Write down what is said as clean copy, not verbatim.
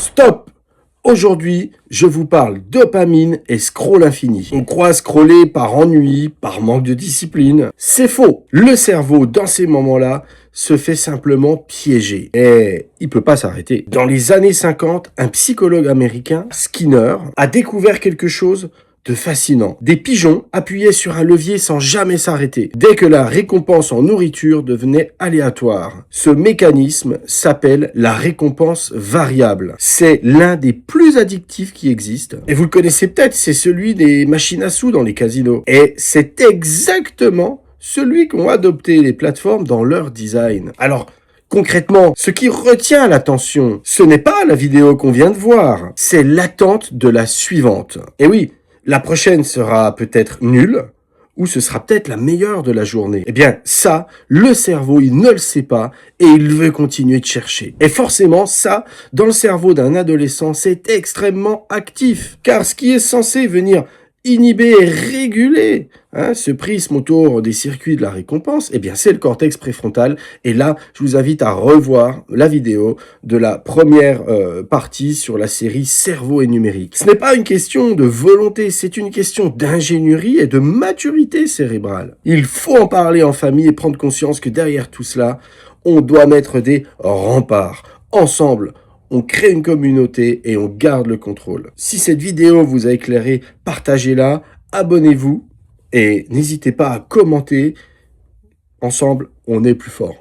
Stop! Aujourd'hui, je vous parle dopamine et scroll infini. On croit scroller par ennui, par manque de discipline. C'est faux. Le cerveau, dans ces moments-là, se fait simplement piéger. Et il peut pas s'arrêter. Dans les années 50, un psychologue américain, Skinner, a découvert quelque chose de fascinant. Des pigeons appuyaient sur un levier sans jamais s'arrêter, dès que la récompense en nourriture devenait aléatoire. Ce mécanisme s'appelle la récompense variable. C'est l'un des plus addictifs qui existent. Et vous le connaissez peut-être, c'est celui des machines à sous dans les casinos. Et c'est exactement celui qu'ont adopté les plateformes dans leur design. Alors, concrètement, ce qui retient l'attention, ce n'est pas la vidéo qu'on vient de voir, c'est l'attente de la suivante. Et oui, la prochaine sera peut-être nulle, ou ce sera peut-être la meilleure de la journée. Eh bien, ça, le cerveau, il ne le sait pas, et il veut continuer de chercher. Et forcément, ça, dans le cerveau d'un adolescent, c'est extrêmement actif. Car ce qui est censé venir inhiber et réguler ce prisme autour des circuits de la récompense, eh bien c'est le cortex préfrontal. Et là, je vous invite à revoir la vidéo de la première partie sur la série Cerveau et numérique. Ce n'est pas une question de volonté, c'est une question d'ingénierie et de maturité cérébrale. Il faut en parler en famille et prendre conscience que derrière tout cela, on doit mettre des remparts. Ensemble, on crée une communauté et on garde le contrôle. Si cette vidéo vous a éclairé, partagez-la, abonnez-vous et n'hésitez pas à commenter. Ensemble, on est plus fort.